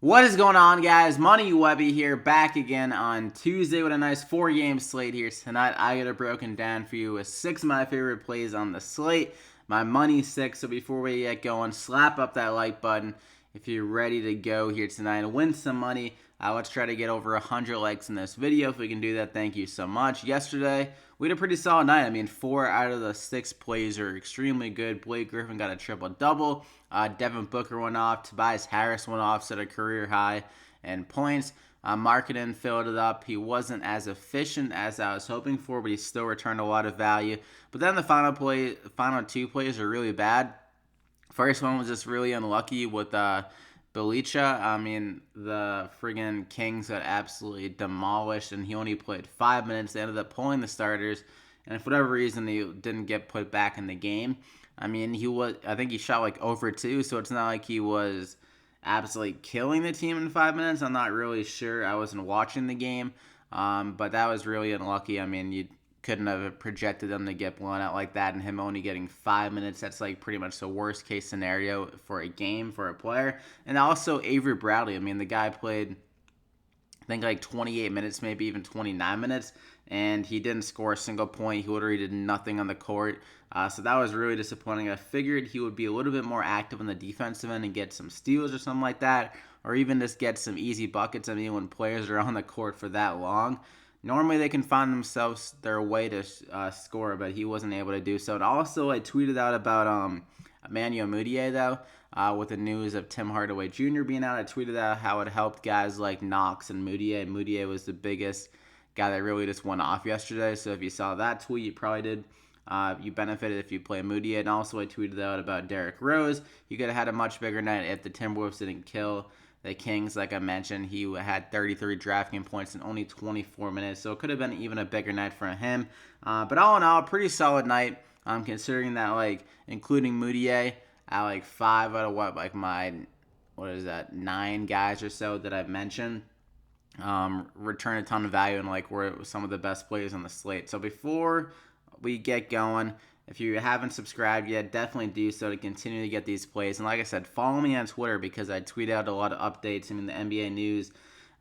What is going on, guys? Money Webby here, back again on Tuesday with a nice 4-game slate here tonight. I got it broken down for you with 6 of my favorite plays on the slate. My money 6. So before we get going, slap up that like button if you're ready to go here tonight and win some money. Let's try to get over 100 likes in this video. If we can do that, thank you so much. Yesterday, we had a pretty solid night. I mean, 4 out of the 6 plays are extremely good. Blake Griffin got a triple-double. Devin Booker went off. Tobias Harris went off, set a career high in points. Marketing filled it up. He wasn't as efficient as I was hoping for, but he still returned a lot of value. But then the final 2 plays are really bad. First one was just really unlucky with Belicha. I mean, the friggin' Kings got absolutely demolished, and he only played 5 minutes. They ended up pulling the starters, and for whatever reason, he didn't get put back in the game. I mean, I think he shot like over 2, so it's not like he was absolutely killing the team in 5 minutes. I'm not really sure. I wasn't watching the game, but that was really unlucky. I mean, you couldn't have projected them to get blown out like that, and him only getting 5 minutes. That's like pretty much the worst case scenario for a game for a player. And also Avery Bradley. I mean, the guy played, I think, like 28 minutes, maybe even 29 minutes, and he didn't score a single point. He literally did nothing on the court. So that was really disappointing. I figured he would be a little bit more active on the defensive end and get some steals or something like that, or even just get some easy buckets. I mean, when players are on the court for that long, normally they can find themselves their way to score, but he wasn't able to do so. And also, I tweeted out about Emmanuel Mudiay, though, with the news of Tim Hardaway Jr. being out. I tweeted out how it helped guys like Knox and Mudiay. Mudiay was the biggest guy that really just went off yesterday. So if you saw that tweet, you probably did. You benefited if you play Mudiay. And also, I tweeted out about Derrick Rose. You could have had a much bigger night if the Timberwolves didn't kill the Kings. Like I mentioned, he had 33 DraftKings points in only 24 minutes, so it could have been even a bigger night for him. But all in all, pretty solid night. Considering that, like, including Mudiay, at like 5 out of what is that, 9 guys or so that I've mentioned, return a ton of value and like were some of the best players on the slate. So before we get going, if you haven't subscribed yet, definitely do so to continue to get these plays. And like I said, follow me on Twitter because I tweet out a lot of updates. I mean, the NBA news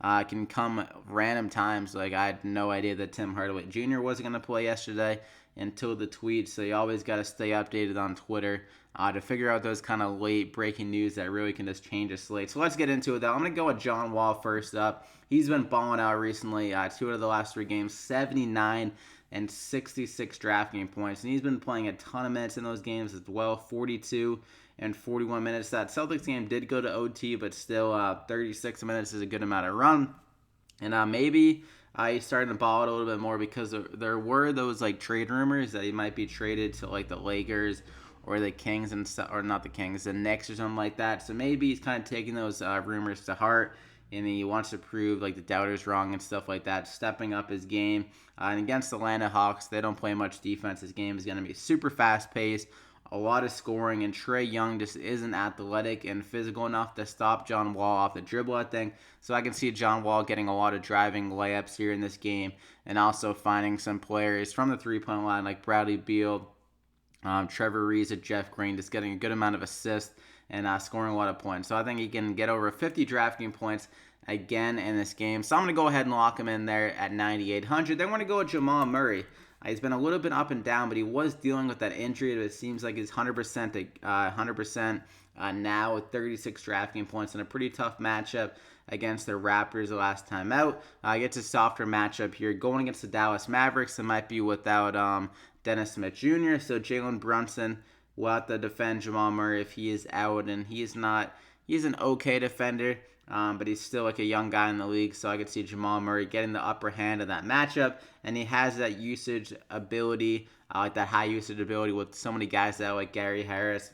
can come random times. Like, I had no idea that Tim Hardaway Jr. wasn't going to play yesterday until the tweet. So you always got to stay updated on Twitter to figure out those kind of late breaking news that really can just change a slate. So let's get into it, though. I'm going to go with John Wall first up. He's been balling out recently. 2 out of the last 3 games, 79 and 66 DraftKings points. And he's been playing a ton of minutes in those games as well, 42 and 41 minutes. That Celtics game did go to OT, but still 36 minutes is a good amount of run. And maybe he's starting to ball it a little bit more because there were those like trade rumors that he might be traded to like the Lakers or the Kings or not the Kings, the Knicks or something like that. So maybe he's kind of taking those rumors to heart, and he wants to prove like the doubters wrong and stuff like that, stepping up his game. And against the Atlanta Hawks, they don't play much defense. His game is going to be super fast-paced, a lot of scoring, and Trae Young just isn't athletic and physical enough to stop John Wall off the dribble, I think. So I can see John Wall getting a lot of driving layups here in this game, and also finding some players from the three-point line like Bradley Beal, Trevor Ariza, Jeff Green, just getting a good amount of assists and scoring a lot of points. So I think he can get over 50 DraftKings points again in this game. So I'm going to go ahead and lock him in there at 9,800. Then we're going to go with Jamal Murray. He's been a little bit up and down, but he was dealing with that injury. It seems like he's 100% now with 36 DraftKings points in a pretty tough matchup against the Raptors the last time out. Gets a softer matchup here. Going against the Dallas Mavericks, it might be without Dennis Smith Jr., so Jalen Brunson will have to defend Jamal Murray if he is out, and he's an okay defender, but he's still like a young guy in the league, so I could see Jamal Murray getting the upper hand in that matchup, and he has that usage ability, like that high usage ability with so many guys that like Gary Harris,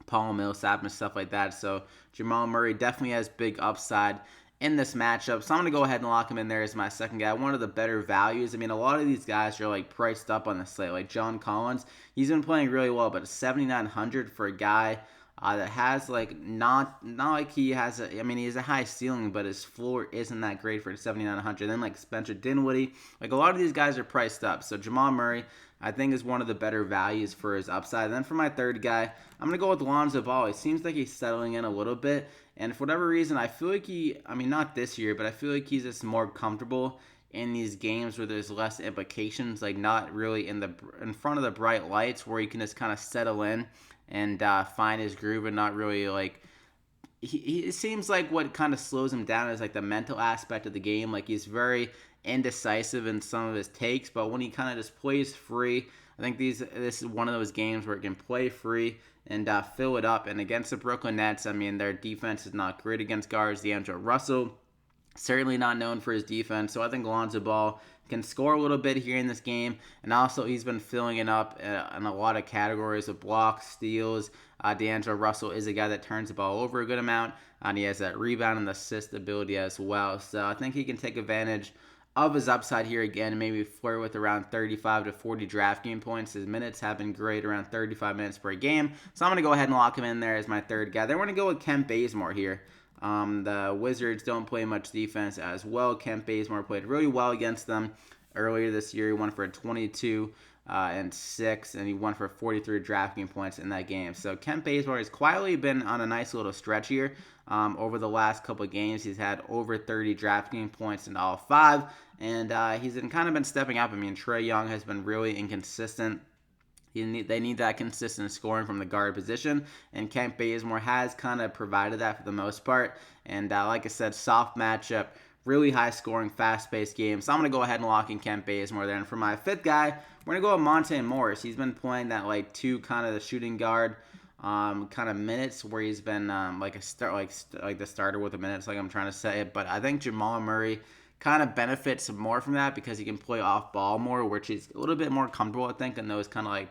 Paul Millsap, and stuff like that. So Jamal Murray definitely has big upside in this matchup. So I'm going to go ahead and lock him in there as my second guy. One of the better values. I mean, a lot of these guys are like priced up on the slate. Like John Collins, he's been playing really well, but 7,900 for a guy that has like not like he has a, I mean he has a high ceiling, but his floor isn't that great for 7,900. Then like Spencer Dinwiddie, like a lot of these guys are priced up. So Jamal Murray, I think, is one of the better values for his upside. And then for my third guy, I'm gonna go with Lonzo Ball. It seems like he's settling in a little bit, and for whatever reason, I feel like I mean not this year, but I feel like he's just more comfortable in these games where there's less implications, like not really in front of the bright lights, where he can just kind of settle in and find his groove and not really like. It seems like what kind of slows him down is like the mental aspect of the game. Like he's very indecisive in some of his takes, but when he kind of just plays free, I think this is one of those games where he can play free and fill it up. And against the Brooklyn Nets, I mean their defense is not great against guards. DeAndre Russell, certainly not known for his defense, so I think Lonzo Ball can score a little bit here in this game, and also he's been filling it up in a lot of categories of blocks, steals. D'Angelo Russell is a guy that turns the ball over a good amount, and he has that rebound and assist ability as well. So I think he can take advantage of his upside here again and maybe flirt with around 35 to 40 DraftKings points. His minutes have been great, around 35 minutes per game. So I'm going to go ahead and lock him in there as my third guy. Then we're going to go with Kent Bazemore here. The Wizards don't play much defense as well. Kent Bazemore played really well against them earlier this year. He won for 22 and 6, and he won for 43 DraftKings points in that game. So Kent Bazemore has quietly been on a nice little stretch here. Over the last couple of games, he's had over 30 DraftKings points in all 5, and he's kind of been stepping up. I mean, Trae Young has been really inconsistent. They need that consistent scoring from the guard position, and Kent Bazemore has kind of provided that for the most part. And like I said, soft matchup, really high scoring, fast-paced game. So I'm going to go ahead and lock in Kent Bazemore there. And for my fifth guy, we're going to go with Monta Morris. He's been playing that like two kind of the shooting guard kind of minutes where he's been like the starter with the minutes, like I'm trying to say it. But I think Jamal Murray kind of benefits more from that because he can play off ball more, which is a little bit more comfortable, I think, in those kind of like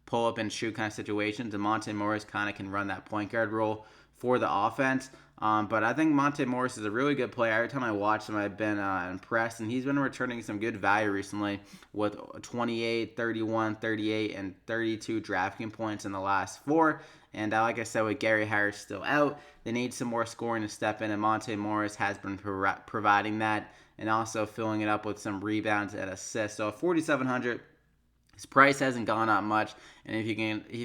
pull up and shoot kind of situations. And Monta Morris kind of can run that point guard role for the offense. But I think Monta Morris is a really good player. Every time I watch him, I've been impressed, and he's been returning some good value recently with 28, 31, 38, and 32 DraftKings points in the last 4. And like I said, with Gary Harris still out, they need some more scoring to step in, and Monta Morris has been providing that and also filling it up with some rebounds and assists. So 4,700. His price hasn't gone up much, and if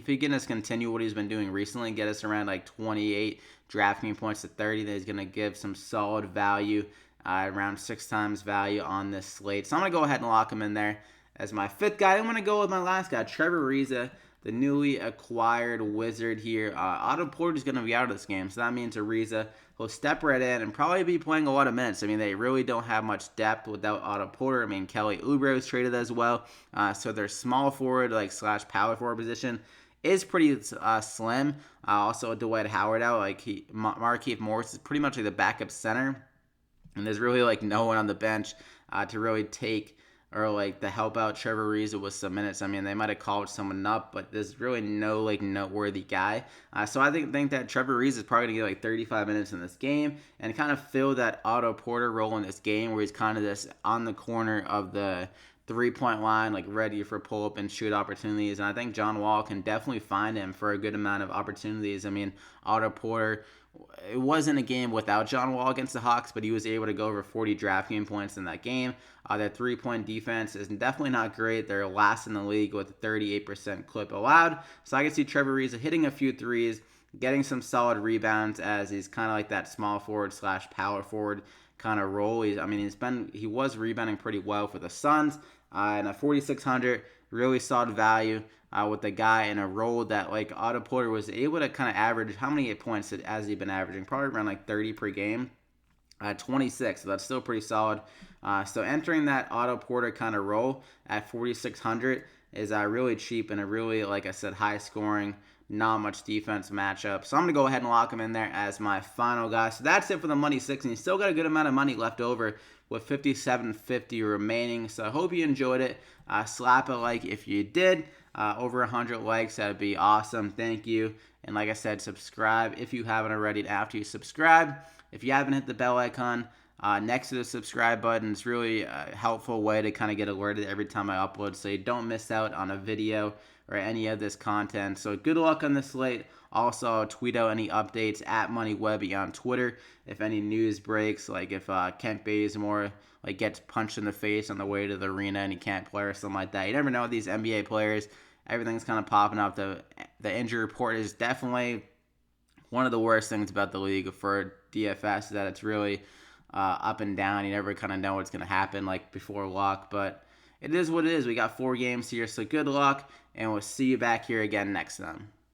he can just continue what he's been doing recently, get us around like 28 DraftKings points to 30, then he's going to give some solid value, around 6 times value on this slate. So I'm going to go ahead and lock him in there as my fifth guy. I'm going to go with my last guy, Trevor Ariza, the newly acquired Wizard here. Otto Porter is going to be out of this game, so that means Ariza will step right in and probably be playing a lot of minutes. I mean, they really don't have much depth without Otto Porter. I mean, Kelly Oubre was traded as well, so their small forward / power forward position is pretty slim. Also, Dwight Howard out. Markieff Morris is pretty much like the backup center, and there's really like no one on the bench to really take or like to help out Trevor Ariza with some minutes. I mean, they might have called someone up, but there's really no like noteworthy guy. So I think that Trevor Ariza is probably gonna get like 35 minutes in this game and kind of fill that Otto Porter role in this game where he's kind of this on the corner of the 3-point line, like ready for pull-up and shoot opportunities. And I think John Wall can definitely find him for a good amount of opportunities. I mean, Otto Porter, it wasn't a game without John Wall against the Hawks, but he was able to go over 40 DraftKings points in that game. Their 3-point defense is definitely not great. They're last in the league with a 38% clip allowed. So I can see Trevor Ariza hitting a few threes, getting some solid rebounds as he's kind of like that small forward / power forward kind of role. He was rebounding pretty well for the Suns. And at 4,600, really solid value with the guy in a role that like Otto Porter was able to kind of average. How many points has he been averaging? Probably around like 30 per game. 26, so that's still pretty solid. So entering that Otto Porter kind of role at 4,600 is really cheap and a really, like I said, high scoring, not much defense matchup. So I'm going to go ahead and lock him in there as my final guy. So that's it for the Money 6, and you still got a good amount of money left over with $57.50 remaining. So I hope you enjoyed it. Slap a like if you did. Over 100 likes, that would be awesome. Thank you. And like I said, subscribe if you haven't already. After you subscribe, if you haven't hit the bell icon next to the subscribe button, it's really a helpful way to kind of get alerted every time I upload so you don't miss out on a video or any of this content. So good luck on the slate. Also, tweet out any updates at MoneyWebby on Twitter if any news breaks, like if Kent Bazemore gets punched in the face on the way to the arena and he can't play or something like that. You never know with these NBA players. Everything's kind of popping up. The injury report is definitely one of the worst things about the league for DFS, is that it's really up and down. You never kind of know what's going to happen before lock, but it is what it is. We got 4 games here, so good luck, and we'll see you back here again next time.